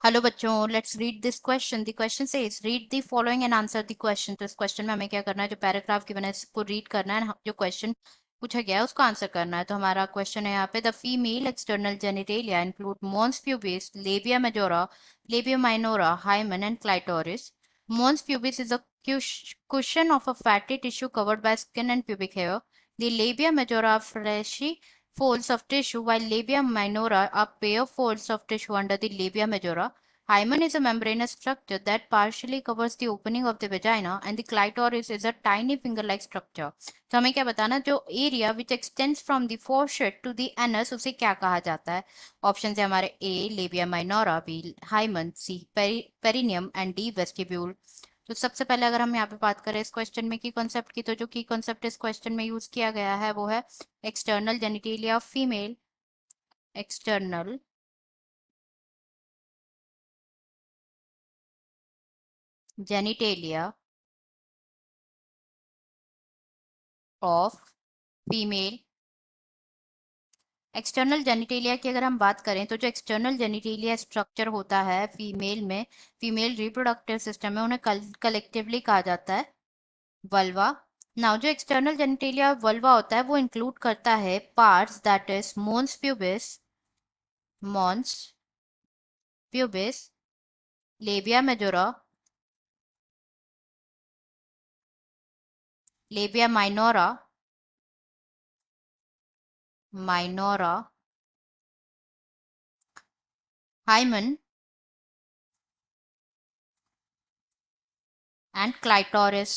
Hello बच्चों, let's read this question. The question says read the following and answer the question. तो इस question में हमें क्या करना है, जो पैराग्राफ गिवन है इसको रीड करना है, जो क्वेश्चन पूछा गया है उसको आंसर करना है। तो हमारा क्वेश्चन है यहाँ पे, the female external genitalia include mons pubis, labia majora, labia minora, hymen and clitoris. Mons pubis is a cushion of a fatty tissue covered by skin and pubic hair. The labia majora are fleshy folds of tissue, while labia minora are bare folds of tissue under the labia majora. Hymen is a membranous structure that partially covers the opening of the vagina, and the clitoris is a tiny finger-like structure. तो हमें क्या बताना, जो area which extends from the fourchette to the anus उसे क्या कहा जाता है। ऑप्शन है हमारे, A labia minora, B hymen, C perineum and D vestibule. तो सबसे पहले अगर हम यहाँ पे बात करें इस क्वेश्चन में की कॉन्सेप्ट की, तो जो की कॉन्सेप्ट इस क्वेश्चन में यूज किया गया है वो है external genitalia of female. External genitalia of female. External genitalia की अगर हम बात करें तो जो एक्सटर्नल जेनिटेलिया स्ट्रक्चर होता है फीमेल में, फीमेल रिप्रोडक्टिव सिस्टम में, उन्हें कलेक्टिवली कहा जाता है वल्वा। नाउ जो एक्सटर्नल जेनिटेलिया वल्वा होता है वो इंक्लूड करता है parts that is mons pubis, labia majora, labia minora, hymen and clitoris.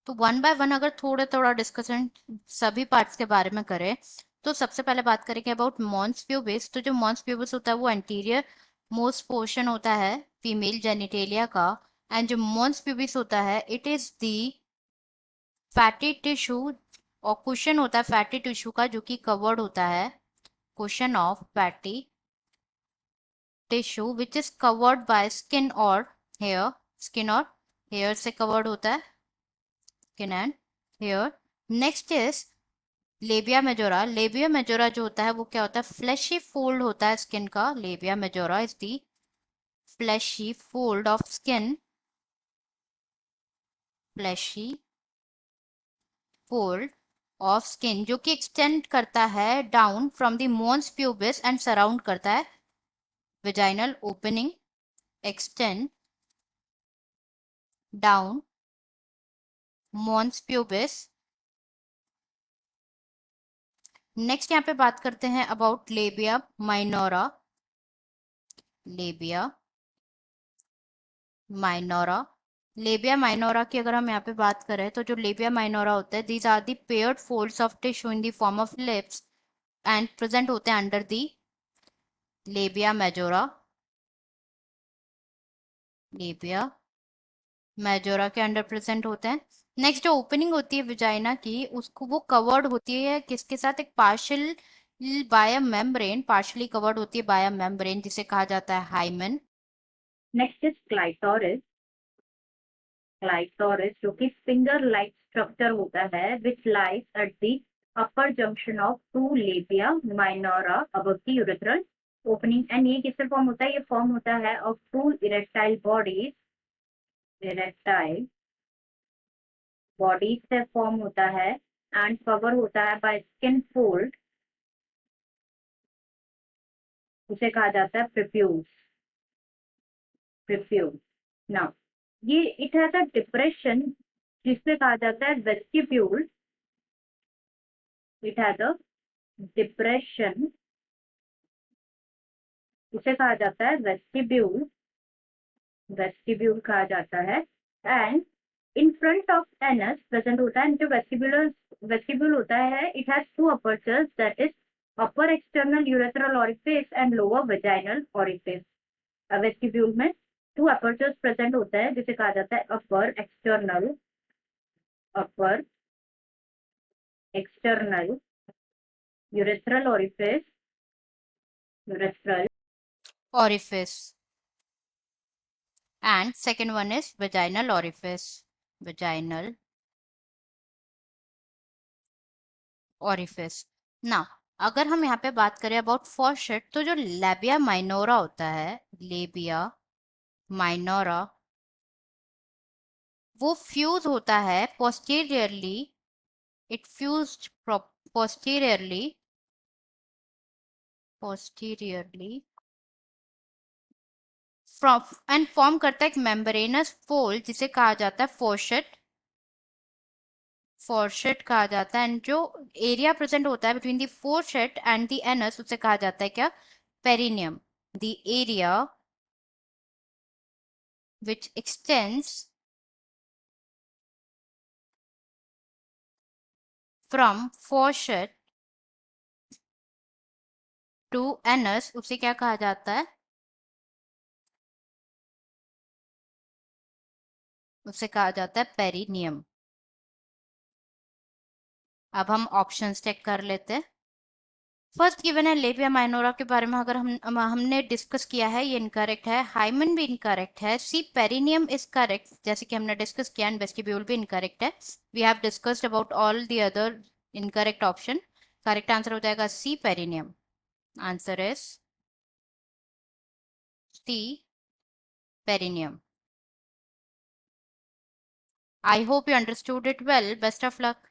तो वन बाय वन अगर थोड़ा थोड़ा डिस्कशन सभी पार्ट्स के बारे में करें, तो सबसे पहले बात करेंगे अबाउट मॉन्स प्यूबिस। तो जो मॉन्स प्यूबिस होता है वो एंटीरियर मोस्ट पोर्शन होता है फीमेल जेनिटेलिया का। एंड जो मॉन्स प्यूबिस होता है it is the fatty tissue, और कुशन होता है फैटी टिश्यू का जो कि कवर्ड होता है, cushion of fatty tissue which is covered by skin और हेयर। स्किन और हेयर से कवर्ड होता है, skin and hair. Next is labia majora. Labia majora जो होता है वो क्या होता है, फ्लैशी फोल्ड होता है स्किन का। Labia majora is the fleshy fold of skin, fleshy fold of skin जो कि एक्सटेंड करता है down from the mons pubis and surround करता है vaginal opening. Extend down mons pubis. Next यहाँ पे बात करते हैं about labia minora. Labia minora, labia minora की अगर हम यहाँ पे बात करें तो जो लेबिया माइनोरा होता है, these are the paired folds of tissue in the form of lips and present होते हैं under the labia majora. Labia majora के अंडर प्रेजेंट होते हैं। नेक्स्ट जो ओपनिंग होती है विजाइना की, उसको वो कवर्ड होती है किसके साथ, एक partial by a membrane, partially covered होती है बाय अ मेम्ब्रेन जिसे कहा जाता है hymen. Next is clitoris. Clitoris जो कि फिंगर लाइक स्ट्रक्चर होता है which lies at the upper junction of two labia minora above the urethral opening. And ये किससे फॉर्म होता है, ये फॉर्म होता है of two erectile bodies, erectile bodies से फॉर्म होता है एंड कवर होता है बाय स्किन फोल्ड, उसे कहा जाता है प्रिफ्यूज। प्रिफ्यूज। नाउ ये इट हैज अ डिप्रेशन जिससे कहा जाता है vestibule. It has a depression, उसे कहा जाता है वेस्टिब्यूल। वेस्टिब्यूल कहा जाता है। And in front of anus present होता है। जो वेस्टिब्यूलर वेस्टिब्यूल होता है it has two apertures that is upper external urethral orifice and lower vaginal orifice. Vestibule में टू अपर्चर्स प्रेजेंट होता है जिसे कहा जाता है upper external, upper external urethral orifice, urethral orifice. And second one is vaginal orifice. Vaginal orifice. Now, अगर हम यहाँ पे बात करें अबाउट फॉशेट, तो जो लेबिया माइनोरा होता है, लेबिया माइनोरा, वो फ्यूज होता है posteriorly, it fused posteriorly, posteriorly from and form करता है एक मेम्ब्रेनस फोल्ड जिसे कहा जाता है फोर्शेट, फोर्शेट कहा जाता है। एंड जो एरिया प्रेजेंट होता है between the fourchette and the anus, उसे कहा जाता है क्या, perineum. The area which extends from forehead to anus, उसे क्या कहा जाता है, उसे कहा जाता है पेरिनियम। अब हम ऑप्शंस चेक कर लेते हैं। फर्स्ट गिवन है लेबिया माइनोरा के बारे में, अगर हमने डिस्कस किया है, ये इनकरेक्ट है। हाइमन भी इनकरेक्ट है। सी पेरिनियम इज करेक्ट, जैसे कि हमने डिस्कस किया। एंड वेस्टिब्यूल भी इनकरेक्ट है। We have discussed about all the other incorrect option. Correct answer हो जाएगा C perineum. Answer is C perineum. I hope you understood it well. Best of luck.